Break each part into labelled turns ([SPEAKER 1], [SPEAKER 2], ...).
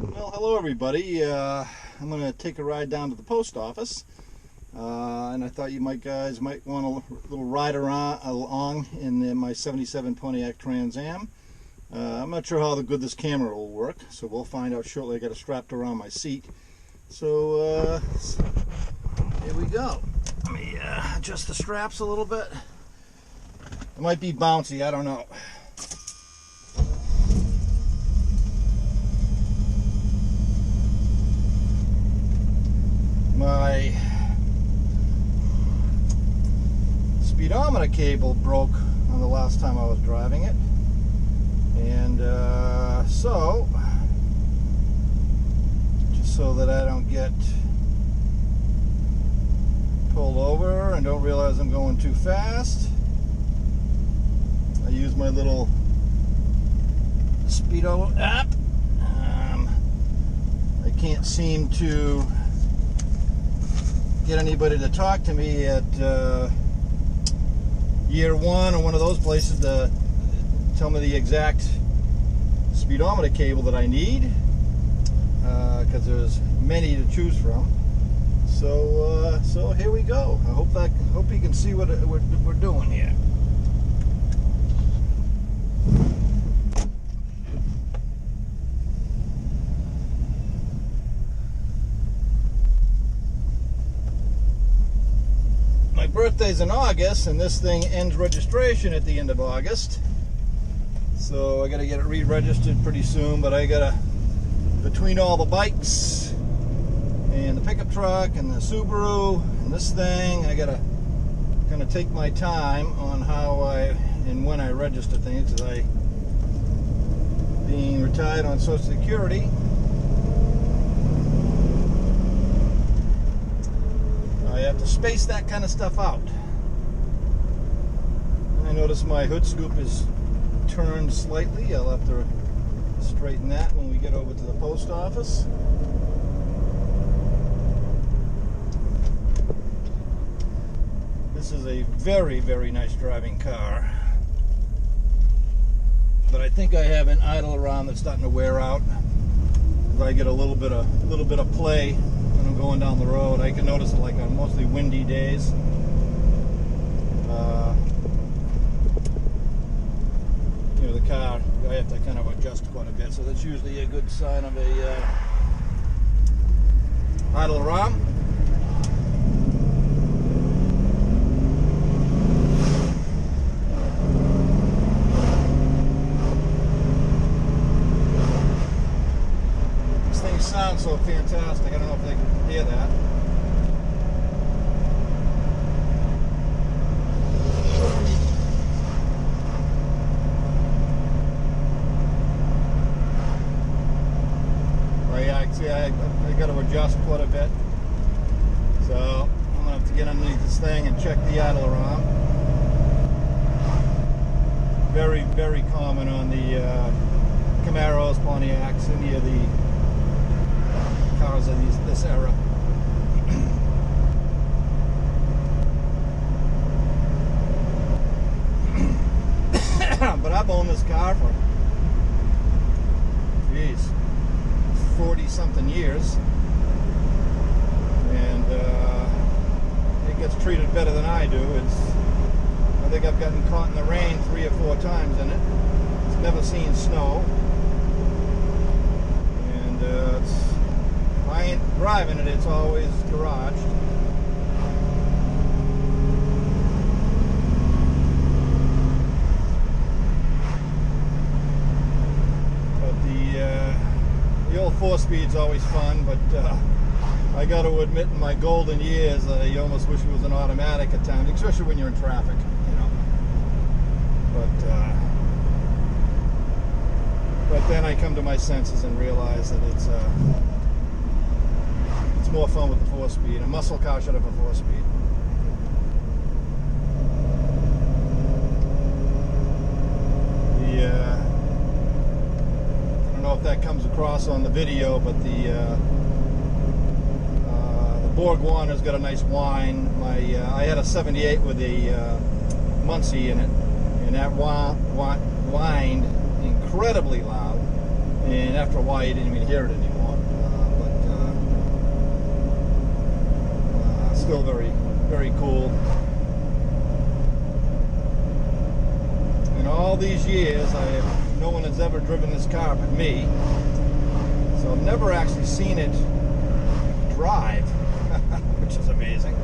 [SPEAKER 1] Well, hello everybody. I'm going to take a ride down to the post office, and I thought you guys might want a little ride along in my '77 Pontiac Trans Am. I'm not sure how good this camera will work, so we'll find out shortly. I got it strapped around my seat. So here we go. Let me adjust the straps a little bit. It might be bouncy, I don't know. My speedometer cable broke on the last time I was driving it, and so just so that I don't get pulled over and don't realize I'm going too fast, I use my little Speedo app. I can't seem to get anybody to talk to me at Year One or one of those places to tell me the exact speedometer cable that I need, because there's many to choose from. So here we go. I hope you can see what we're doing here. My birthday's in August, and this thing ends registration at the end of August. So I gotta get it re-registered pretty soon, but I gotta, between all the bikes and the pickup truck and the Subaru and this thing, I gotta kind of take my time on how and when I register things, because I, being retired on Social Security, I have to space that kind of stuff out. I notice my hood scoop is turned slightly. I'll have to straighten that when we get over to the post office. This is a very, very nice driving car, but I think I have an idle around that's starting to wear out. If I get a little bit of play when I'm going down the road, I can notice it like on mostly windy days. You know, the car, I have to kind of adjust quite a bit, so that's usually a good sign of a idle around. This thing sounds so fantastic. I don't know if they can hear that. I got to adjust quite a bit, so I'm gonna have to get underneath this thing and check the idle around. Very, very common on the Camaros, Pontiacs, any of the cars of this era. But I've owned this car for, geez, 40-something years, and it gets treated better than I do. I think I've gotten caught in the rain 3 or 4 times in it. It's never seen snow, and if I ain't driving it, it's always garaged. The old 4-speed's always fun, but I got to admit, in my golden years, I almost wish it was an automatic at times, especially when you're in traffic, you know. But then I come to my senses and realize that it's more fun with the 4-speed. A muscle car should have a 4-speed. I don't know if that comes across on the video, but the Borg Warner's got a nice whine. I had a 78 with a Muncie in it, and that whined incredibly loud, and after a while you didn't even hear it anymore. still very, very cool. In all these years, no one has ever driven this car but me, so I've never actually seen it drive, which is amazing.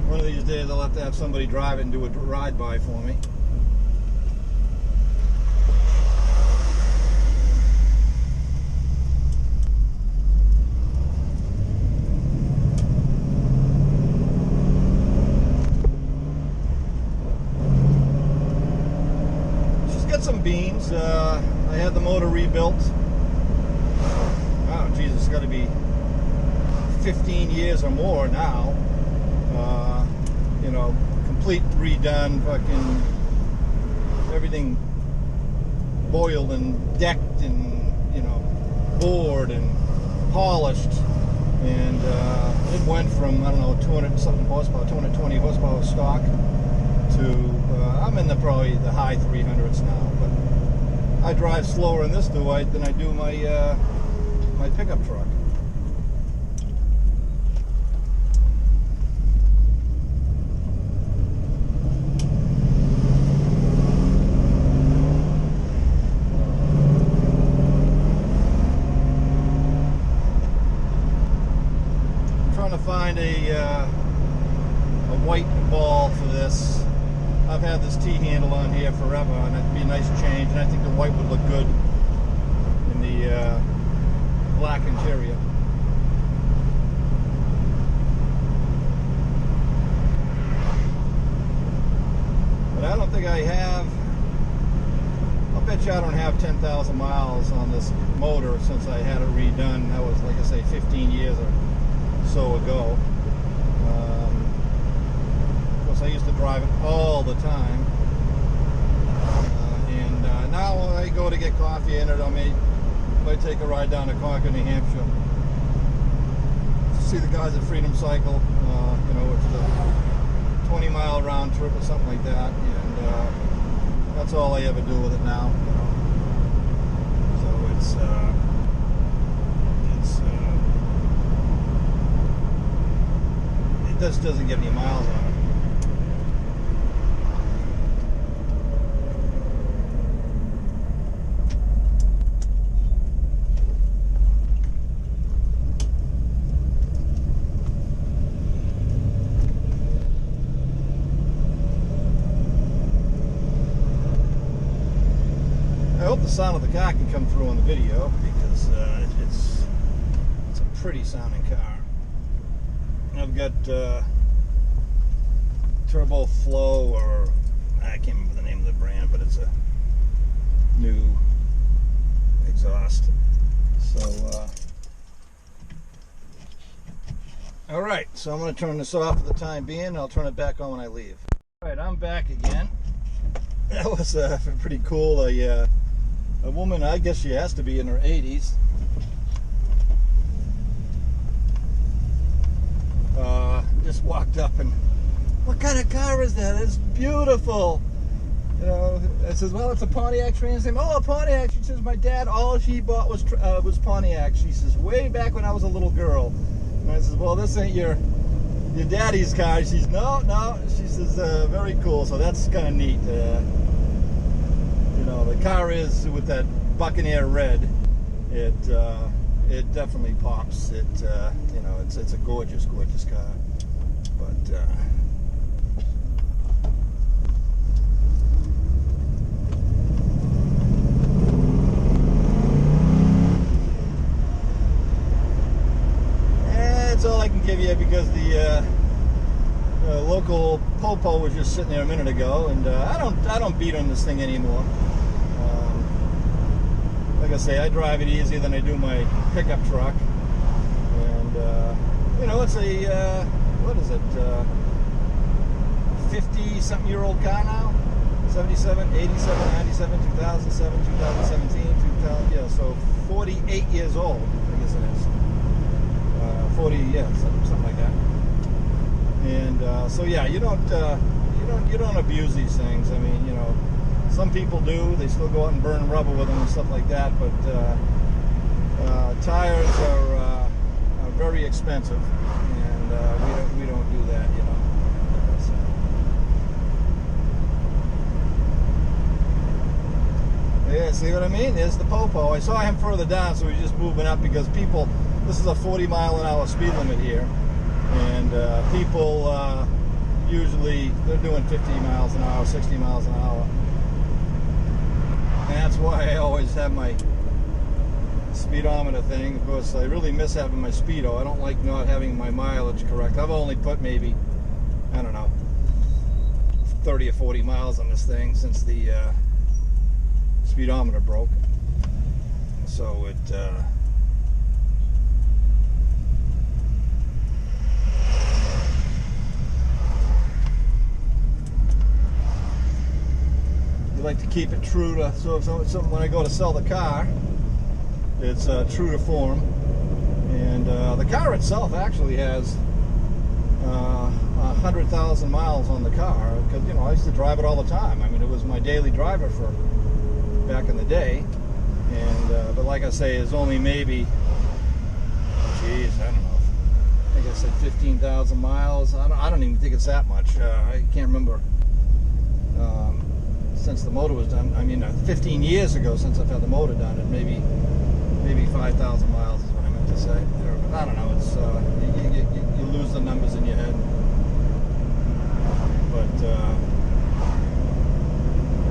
[SPEAKER 1] One of these days I'll have to have somebody drive it and do a ride-by for me. She's got some beams. I had the motor rebuilt. Oh, Jesus, it's got to be 15 years or more now. You know, complete redone, fucking everything boiled and decked and, you know, bored and polished. And it went from, I don't know, 200 something horsepower, 220 horsepower stock to, I'm in probably the high 300s now, but I drive slower in this than I do my, my pickup truck. Find a white ball for this. I've had this T-handle on here forever, and it'd be a nice change, and I think the white would look good in the black interior. But I don't think I have, I'll bet you I don't have 10,000 miles on this motor since I had it redone. That was, like I say, 15 years or so ago. Of course, I used to drive it all the time, and now I go to get coffee in it. I take a ride down to Concord, New Hampshire, see the guys at Freedom Cycle, you know, which is a 20-mile round trip or something like that, and that's all I ever do with it now. You know? So it's this doesn't get any miles on it. I hope the sound of the car can come through on the video, because it's a pretty sounding car. I've got Turbo Flow, or I can't remember the name of the brand, but it's a new exhaust. So, all right, so I'm going to turn this off for the time being, and I'll turn it back on when I leave. All right, I'm back again. That was pretty cool. A woman, I guess she has to be in her 80s. Just walked up and, what kind of car is that? It's beautiful. You know, I says, well, it's a Pontiac Trans AM. Oh, a Pontiac. She says, my dad, all he bought was Pontiac. She says, way back when I was a little girl. And I says, well, this ain't your daddy's car. She says, no. She says, very cool. So that's kind of neat. You know, the car is with that Buccaneer red. It definitely pops. You know, it's a gorgeous, gorgeous car. But that's all I can give you, because the local Popo was just sitting there a minute ago, and I don't beat on this thing anymore. Like I say, I drive it easier than I do my pickup truck, and you know, it's a what is it, 50-something-year-old car now? 77, 87, 97, 2007, 2017, 2000, yeah, so 48 years old, I guess it is. 40, yeah, something like that. And so yeah, you don't abuse these things. I mean, you know, Some people do. They still go out and burn rubber with them and stuff like that. But tires are very expensive, and we don't do that, you know. So. Yeah, see what I mean? There's the Popo. I saw him further down, so he's just moving up because people. This is a 40-mile-an-hour speed limit here, and people usually they're doing 50 miles an hour, 60 miles an hour. And that's why I always have my speedometer thing. Of course, I really miss having my speedo. I don't like not having my mileage correct. I've only put maybe, I don't know, 30 or 40 miles on this thing since the speedometer broke. So it you like to keep it true to, so when I go to sell the car, it's true to form. And the car itself actually has 100,000 miles on the car, because, you know, I used to drive it all the time. I mean, it was my daily driver for back in the day. And but like I say, it's only maybe, geez, I don't know, I think I said 15,000 miles. I don't even think it's that much. I can't remember since the motor was done. I mean, 15 years ago since I've had the motor done, and maybe 5,000 miles is what I meant to say. But I don't know. It's you lose the numbers in your head. But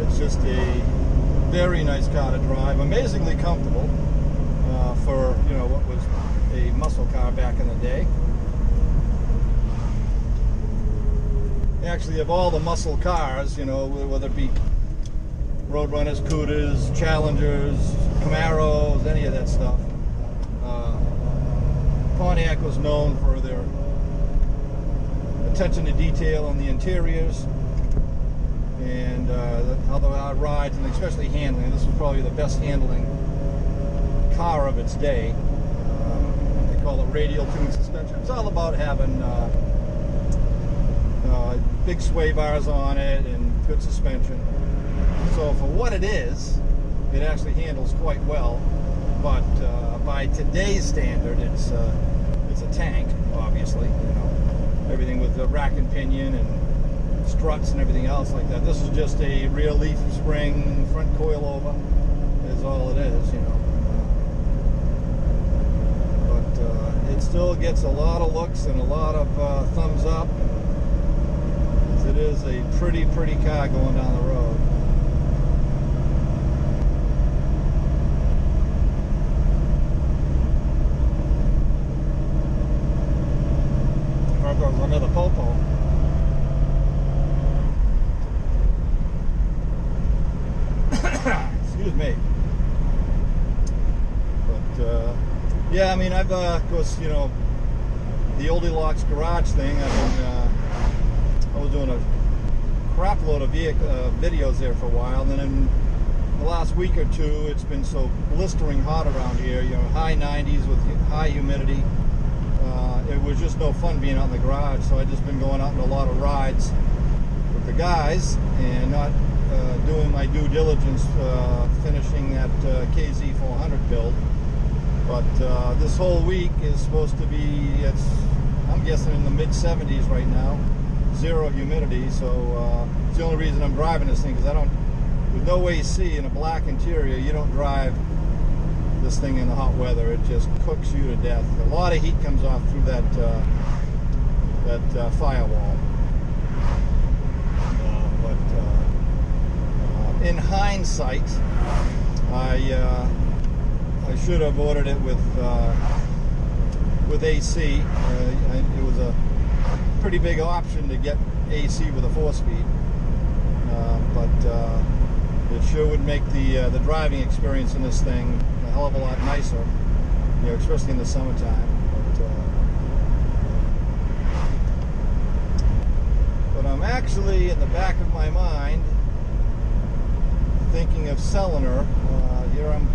[SPEAKER 1] it's just a very nice car to drive, amazingly comfortable for, you know, what was a muscle car back in the day. Actually, of all the muscle cars, you know, whether it be Roadrunners, Cooters, Challengers, Camaros, any of that stuff, Pontiac was known for their attention to detail on the interiors and how the rides, and especially handling. This was probably the best handling car of its day. They call it radial tune suspension. It's all about having big sway bars on it and good suspension. So for what it is, it actually handles quite well. But by today's standard, it's a tank, obviously. You know, everything with the rack and pinion and struts and everything else like that. This is just a real leaf spring front coil over. Is all it is, you know. But it still gets a lot of looks and a lot of thumbs up. It is a pretty car going down the road. There goes another Popo. Excuse me. But yeah, I mean, I've of course, you know, the Oldie Locks garage thing. I was doing a crap load of videos there for a while, and then in the last week or two, it's been so blistering hot around here. You know, high 90s with high humidity. It was just no fun being out in the garage, so I've just been going out on a lot of rides with the guys and not doing my due diligence finishing that KZ 400 build. But this whole week is supposed to be, I'm guessing in the mid-70s right now. Zero humidity, so it's the only reason I'm driving this thing, because with no AC and a black interior, you don't drive this thing in the hot weather. It just cooks you to death. A lot of heat comes off through that firewall. But in hindsight, I should have ordered it with AC. It was a pretty big option to get AC with a 4-speed, but it sure would make the driving experience in this thing a hell of a lot nicer, you know, especially in the summertime. But I'm actually, in the back of my mind, thinking of selling her. Here I'm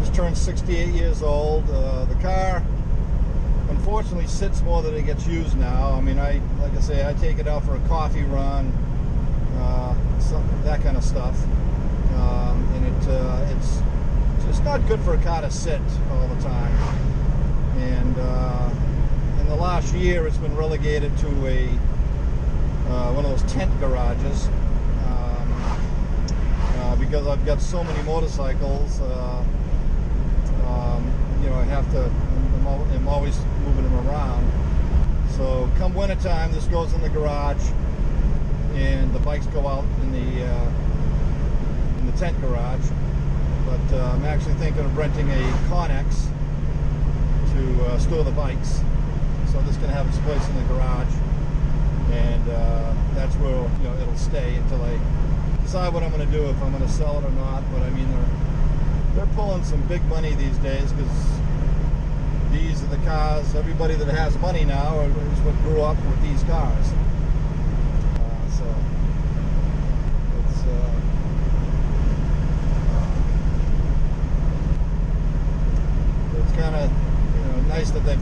[SPEAKER 1] just turned 68 years old. The car unfortunately sits more than it gets used now. I mean, like I say, I take it out for a coffee run. that kind of stuff. And it's just not good for a car to sit all the time. And in the last year, it's been relegated to one of those tent garages because I've got so many motorcycles. I have to. I'm always moving them around. So come wintertime, this goes in the garage, and the bikes go out in the tent garage. But I'm actually thinking of renting a Connex to store the bikes. So this can have its place in the garage, and that's where it'll stay until I decide what I'm going to do, if I'm going to sell it or not. But I mean, they're pulling some big money these days, because these are the cars. Everybody that has money now is what grew up with these cars. So it's kind of nice that they've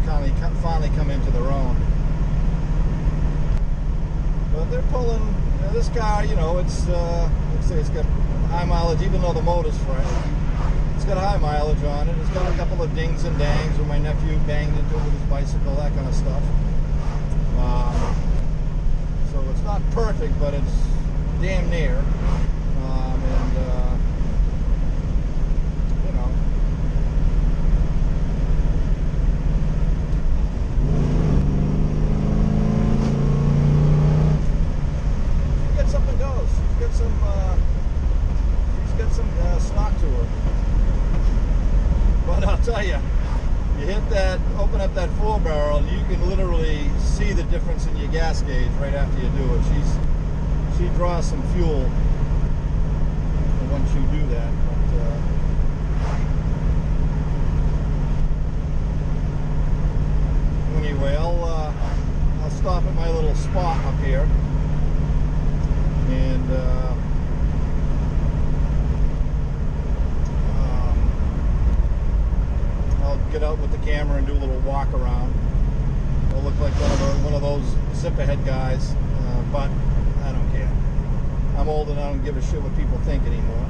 [SPEAKER 1] finally come into their own. But they're pulling this car. It's got high mileage, even though the motor's fresh. It's got high mileage on it. It's got a couple of dings and dangs where my nephew banged into it with his bicycle, that kind of stuff. So it's not perfect, but it's damn near. Gets up and goes. She's got some stock to her. But I'll tell you, you hit that, open up that 4-barrel, and you can literally see the difference in your gas gauge right after you do it. She draws some fuel once you do that. But anyway, I'll stop at my little spot up here, and get out with the camera and do a little walk around. I'll look like one of those zip ahead guys, but I don't care. I'm old and I don't give a shit what people think anymore.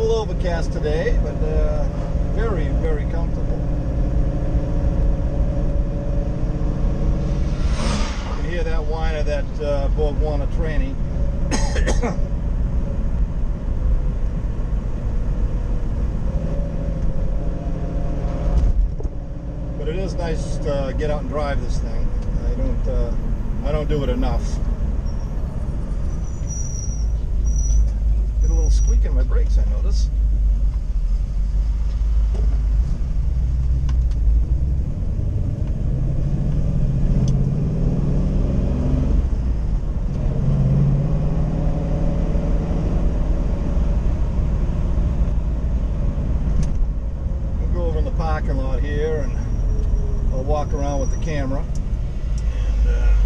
[SPEAKER 1] Overcast today, but very, very comfortable. You can hear that whine of that Borgwarner tranny. But it is nice to get out and drive this thing. I don't do it enough. Get a little squeak in my brakes, I notice. Parking lot here, and I'll walk around with the camera and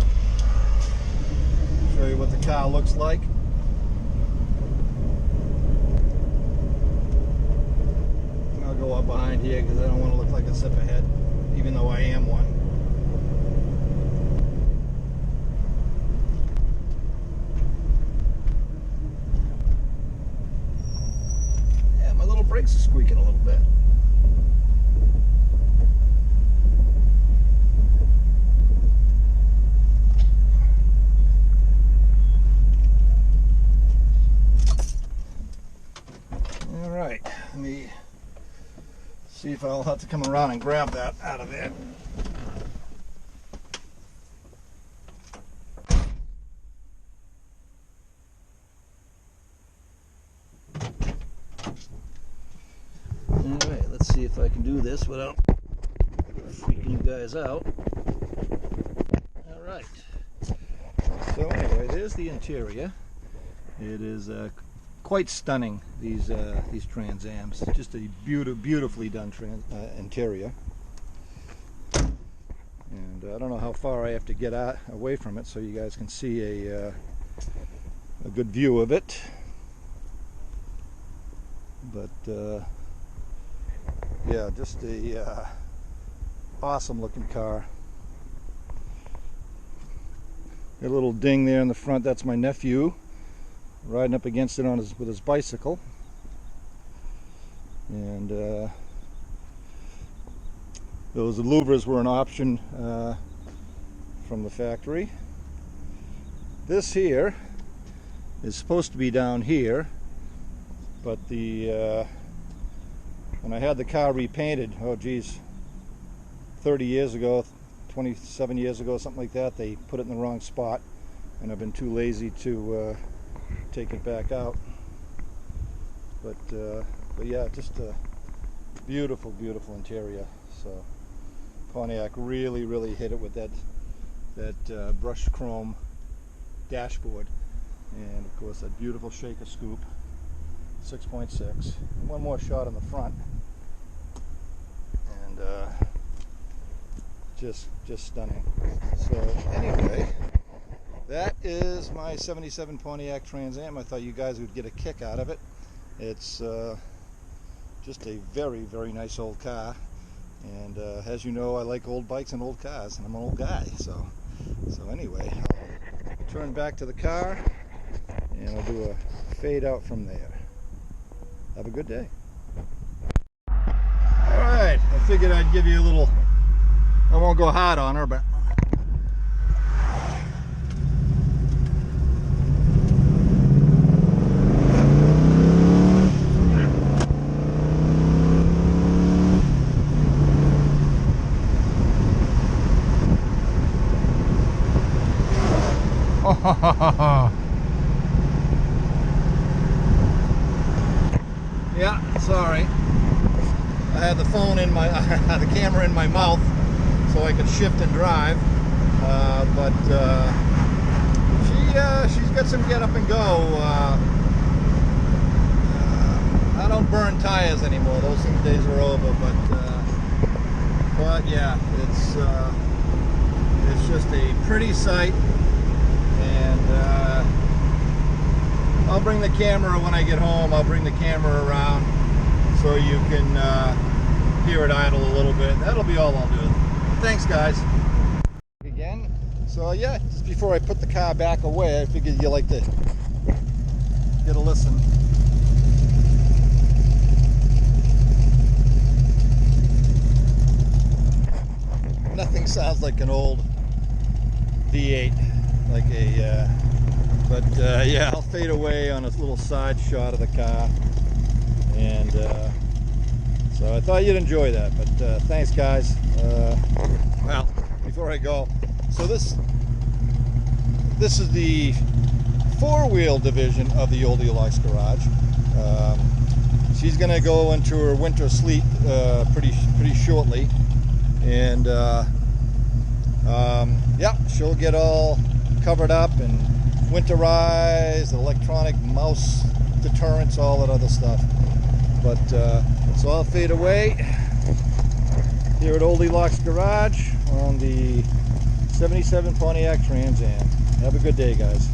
[SPEAKER 1] show you what the car looks like. And I'll go up behind here because I don't want to look like a zip ahead, even though I am one. Yeah, my little brakes are squeaking a little bit. Alright, let me see if I'll have to come around and grab that out of there. Alright, let's see if I can do this without freaking you guys out. Alright, so anyway, there's the interior. It is quite stunning, these Trans Ams. Just a beautifully done interior. And I don't know how far I have to get away from it so you guys can see a good view of it. But yeah, just a awesome looking car. A little ding there in the front, that's my nephew riding up against it with his bicycle. And those louvers were an option from the factory. This here is supposed to be down here, but when I had the car repainted, oh geez, 30 years ago, 27 years ago, something like that, they put it in the wrong spot, and I've been too lazy to take it back out. But yeah, just a beautiful, beautiful interior. So Pontiac really hit it with that brushed chrome dashboard, and of course that beautiful shaker scoop 6.6. And one more shot on the front, and just stunning. So anyway, that is my 77 Pontiac Trans Am. I thought you guys would get a kick out of it. It's just a very nice old car, and as you know, I like old bikes and old cars, and I'm an old guy. So anyway, I'll turn back to the car and I'll do a fade out from there. Have a good day. Alright, I figured I'd give you a little, I won't go hard on her, but yeah, sorry. I had the phone in my, the camera in my mouth, so I could shift and drive. But she's got some get up and go. I don't burn tires anymore; those days are over. But yeah, it's just a pretty sight. And I'll bring the camera when I get home. I'll bring the camera around so you can hear it idle a little bit. That'll be all I'll do. Thanks, guys. Again. So yeah, just before I put the car back away, I figured you'd like to get a listen. Nothing sounds like an old V8. Like a, but yeah, I'll fade away on a little side shot of the car, and so I thought you'd enjoy that. But thanks, guys. Well, before I go, so this is the four-wheel division of the Old Deluxe Garage. She's gonna go into her winter sleep pretty shortly, and yeah, she'll get all covered up and winterized, electronic mouse deterrents, all that other stuff. But so I'll fade away here at Old Deluxe Garage on the 77 Pontiac Trans Am. Have a good day, guys.